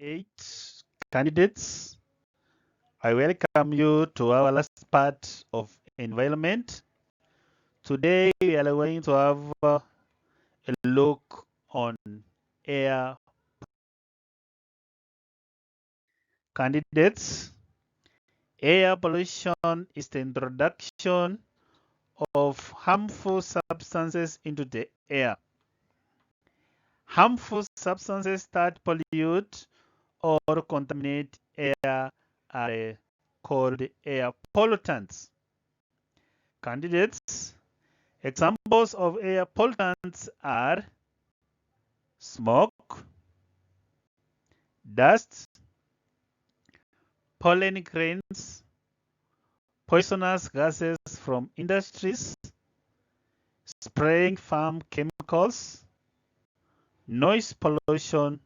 8 candidates. I welcome you to our last part of environment. Today we are going to have a look on air candidates. Air pollution is the introduction of harmful substances into the air. Harmful substances that pollute or contaminate air are called air pollutants. Candidates. Examples of air pollutants are smoke, dust, pollen grains, poisonous gases from industries, spraying farm chemicals, noise pollution,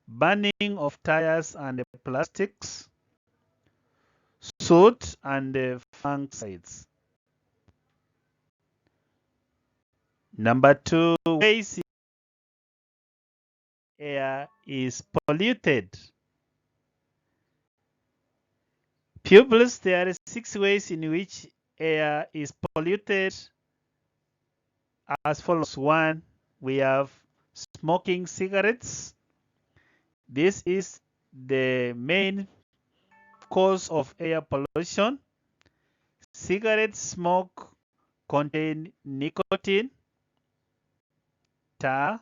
burning of tires and plastics, soot and fungicides. Number 2, ways air is polluted. Pupils, there are 6 ways in which air is polluted as follows. 1, we have smoking cigarettes. This is the main cause of air pollution. Cigarette smoke contain nicotine, tar,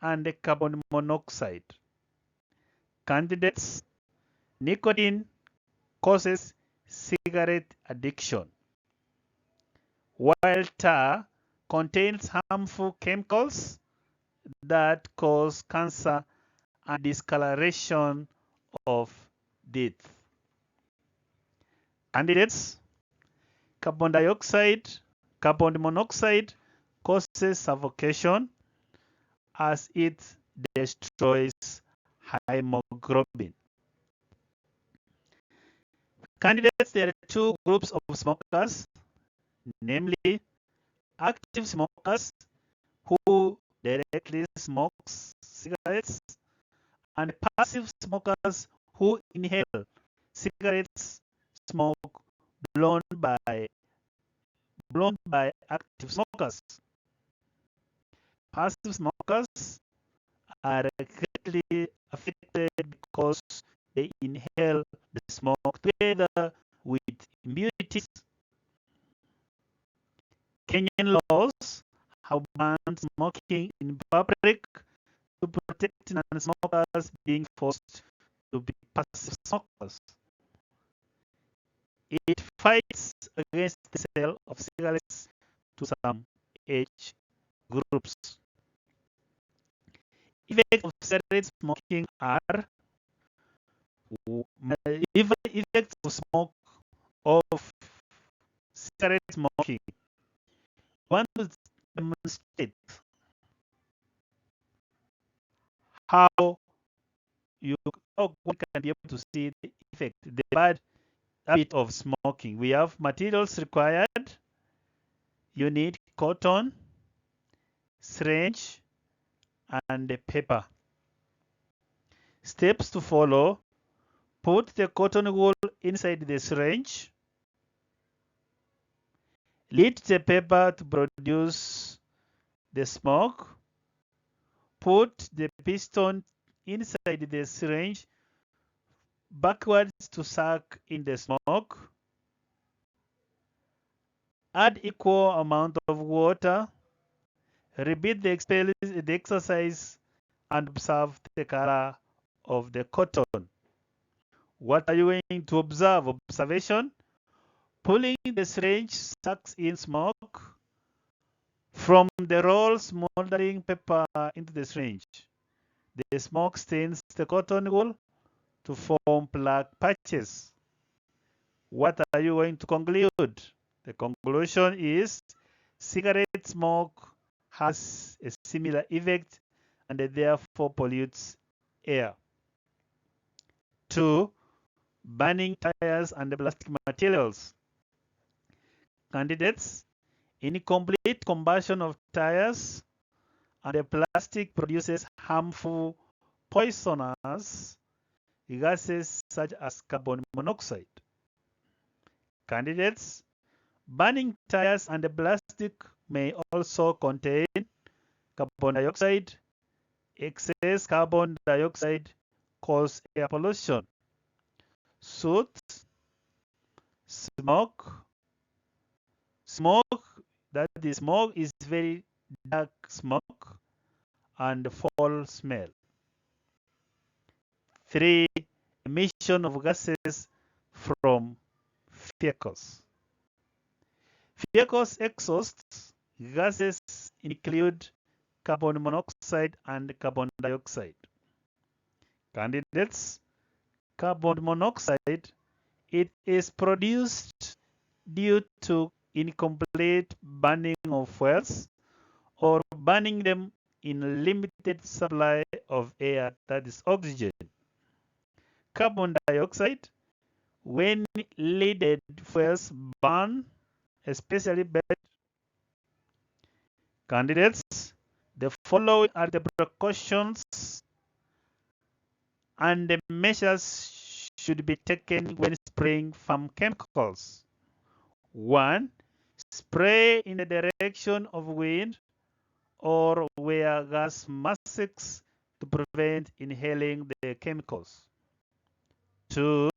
and carbon monoxide. Candidates, nicotine causes cigarette addiction, while tar contains harmful chemicals that cause cancer and discoloration of teeth. Candidates, carbon monoxide causes suffocation as it destroys hemoglobin. Candidates, there are 2 groups of smokers, namely active smokers who directly smoke cigarettes and passive smokers who inhale cigarettes smoke blown by active smokers. Passive smokers are greatly affected because they inhale the smoke together with impurities. Kenyan laws have banned smoking in public to protect non-smokers being forced to be passive smokers. It fights against the sale of cigarettes to some age groups. Effects of cigarette smoking are effects of smoke of cigarette smoking. Want to demonstrate how one can be able to see the effect, the bad habit of smoking. We have materials required. You need cotton, syringe, and paper. Steps to follow: put the cotton wool inside the syringe. Lit the paper to produce the smoke. Put the piston inside the syringe backwards to suck in the smoke. Add equal amount of water. Repeat the exercise and observe the color of the cotton. What are you going to observe? Observation: pulling the syringe sucks in smoke from the roll smoldering paper into the syringe. The smoke stains the cotton wool to form black patches. What are you going to conclude? The conclusion is cigarette smoke has a similar effect and therefore pollutes air. 2. Burning tires and plastic materials. Candidates: incomplete combustion of tires and the plastic produces harmful poisonous gases such as carbon monoxide. Candidates: burning tires and plastic may also contain carbon dioxide. Excess carbon dioxide causes air pollution. Soot, smoke, smoke is very dark smoke and foul smell. 3. Emission of gases from vehicles. Vehicles exhaust gases include carbon monoxide and carbon dioxide. Candidates: carbon monoxide. It is produced due to incomplete burning of fuels or burning them in limited supply of air, that is oxygen. Carbon dioxide, when leaded fuels burn, especially bed. Candidates: the following are the precautions and the measures should be taken when spraying farm chemicals. 1. Spray in the direction of wind or wear gas masks to prevent inhaling the chemicals. 2.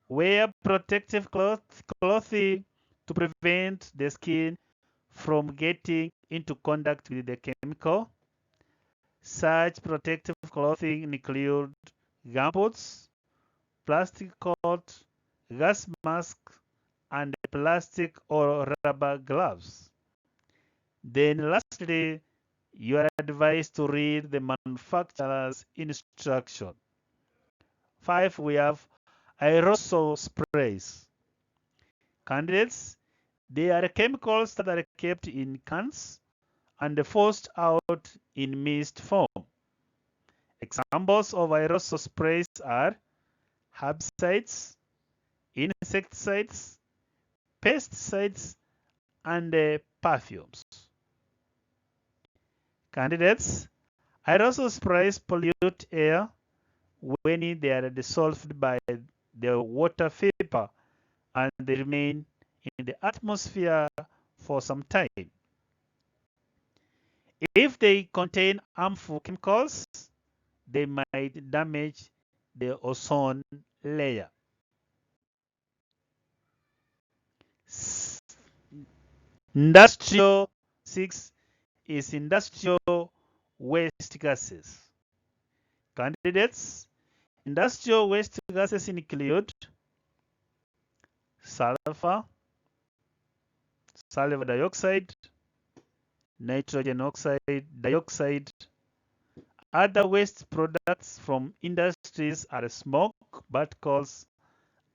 Wear protective clothing to prevent the skin from getting into contact with the chemical. Such protective clothing include gumboots, plastic coat, gas mask, and plastic or rubber gloves. Then lastly, you are advised to read the manufacturer's instruction. 5. We have aerosol sprays. Candidates: they are chemicals that are kept in cans and forced out in mist form. Examples of aerosol sprays are herbicides, insecticides, pesticides, and perfumes. Candidates: aerosol sprays pollute air when they are dissolved by the water vapor and they remain in the atmosphere for some time. If they contain harmful chemicals, they might damage the ozone layer. Industrial 6 is industrial waste gases. Candidates: industrial waste gases include sulfur, sulfur dioxide, nitrogen oxide, dioxide. Other waste products from industries are smoke, particles,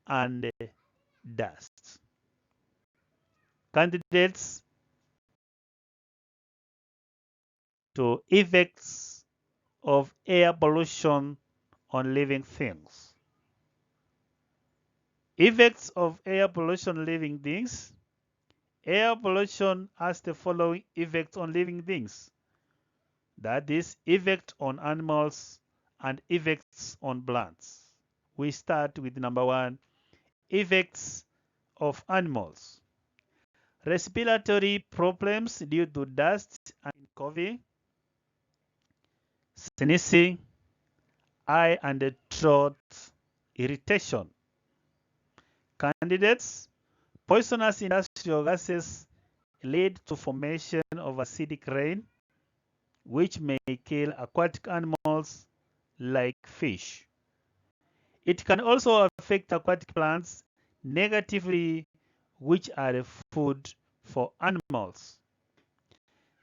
and dust. Candidates to effects of air pollution on living things. Effects of air pollution on living things. Air pollution has the following effects on living things. That is, effect on animals and effects on plants. We start with number 1, effects of animals. Respiratory problems due to dust and coughing, sneezing, eye and throat irritation. Candidates: poisonous industrial gases lead to formation of acidic rain, which may kill aquatic animals like fish. It can also affect aquatic plants negatively, which are food for animals.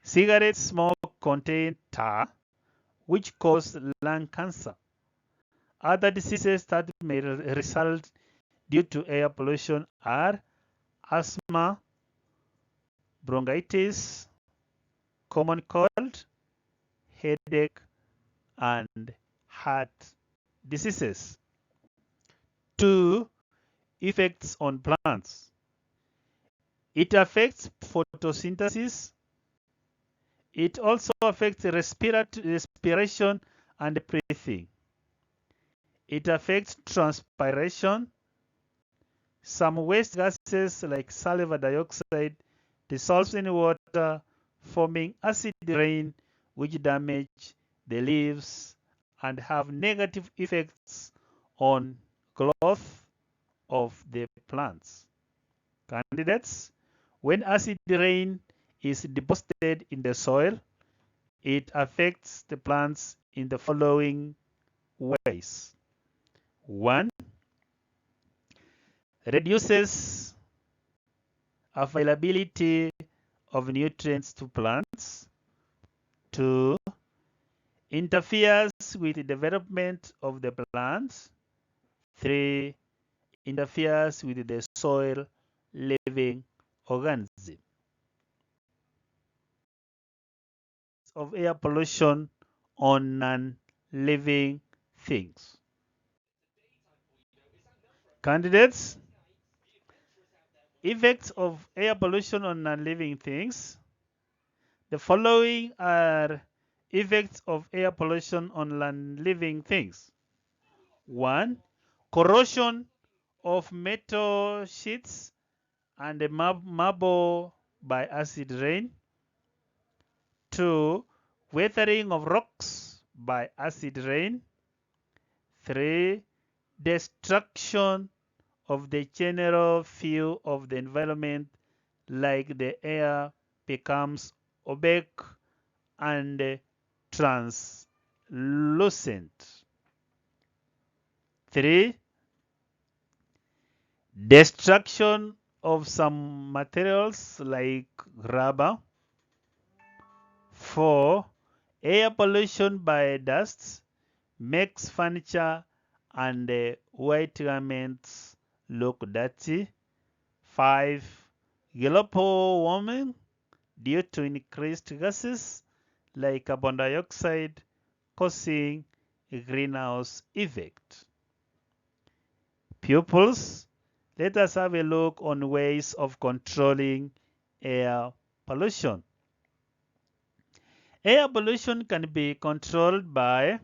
Cigarette smoke contains tar, which cause lung cancer. Other diseases that may result due to air pollution are asthma, bronchitis, common cold, headache, and heart diseases. 2. Effects on plants. It affects photosynthesis. It also affects respiration and breathing. It affects transpiration. Some waste gases like sulfur dioxide dissolves in water, forming acid rain which damage the leaves and have negative effects on growth of the plants. Candidates, when acid rain is deposited in the soil, it affects the plants in the following ways. 1. Reduces availability of nutrients to plants. 2. Interferes with the development of the plants. 3. Interferes with the soil living organism. Of air pollution on non-living things. Candidates, effects of air pollution on non-living things. The following are effects of air pollution on non-living things. 1. Corrosion of metal sheets and marble by acid rain. 2. Weathering of rocks by acid rain. 3. Destruction of the general feel of the environment, like the air becomes opaque and translucent. 3. Destruction of some materials like rubber. 4. Air pollution by dust makes furniture and white garments look dirty. 5. Global warming due to increased gases like carbon dioxide causing a greenhouse effect. Pupils, let us have a look on ways of controlling air pollution. Air pollution can be controlled by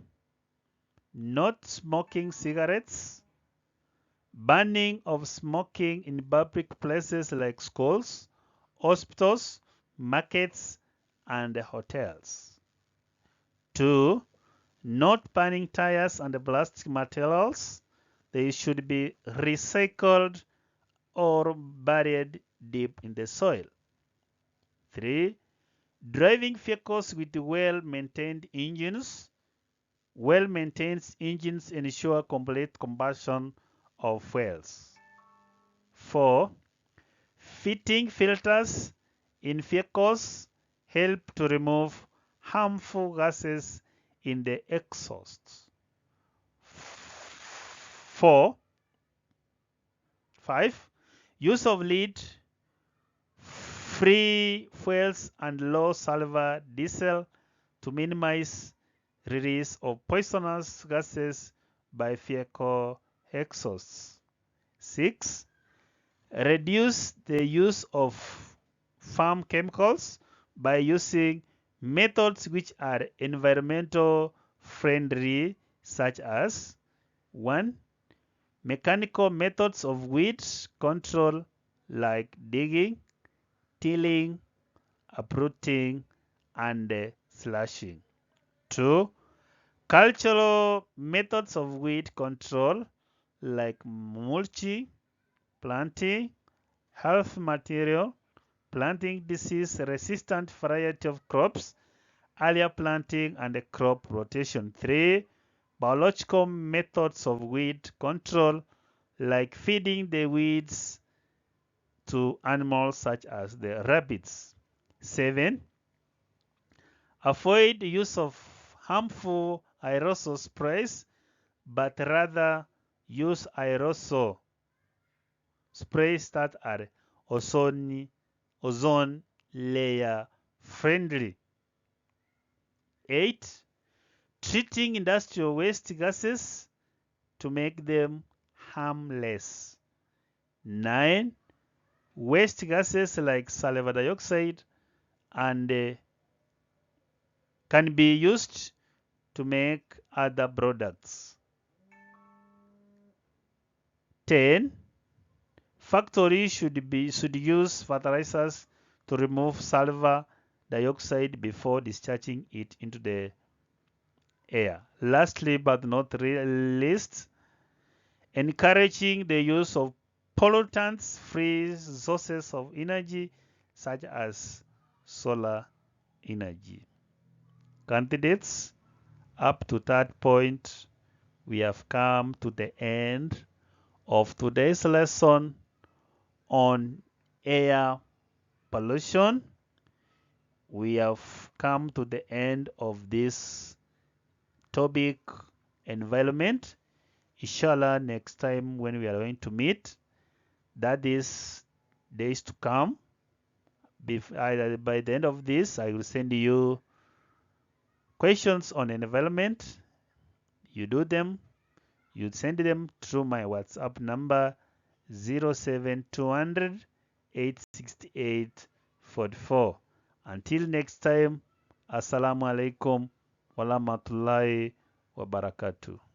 not smoking cigarettes, banning of smoking in public places like schools, hospitals, markets, and hotels. 2. Not burning tires and plastic materials. They should be recycled or buried deep in the soil. 3. Driving vehicles with well-maintained engines. Well-maintained engines ensure complete combustion of fuels. 4. Fitting filters in vehicles help to remove harmful gases in the exhaust. 5. Use of lead-free fuels and low sulfur diesel to minimize release of poisonous gases by vehicle exhausts. 6. Reduce the use of farm chemicals by using methods which are environmental friendly, such as 1. Mechanical methods of weed control like digging, tilling, uprooting, and slashing. 2. Cultural methods of weed control like mulching, planting, health material, planting disease-resistant variety of crops, earlier planting, and crop rotation. 3. Biological methods of weed control like feeding the weeds to animals such as the rabbits. 7. Avoid use of harmful aerosol sprays, but rather use aerosol sprays that are ozone layer friendly. 8. Treating industrial waste gases to make them harmless. 9. Waste gases like sulfur dioxide and can be used to make other products. 10. Factories should use fertilizers to remove sulfur dioxide before discharging it into the air. Lastly, but not least, encouraging the use of pollutants-free sources of energy such as solar energy. Candidates, up to that point, we have come to the end of today's lesson on air pollution. We have come to the end of this topic, environment. Inshallah, next time when we are going to meet, that is days to come. By the end of this, I will send you questions on environment. You do them, you send them through my WhatsApp number 07200 868 44. Until next time, Assalamu alaikum wa rahmatullahi wa barakatuh.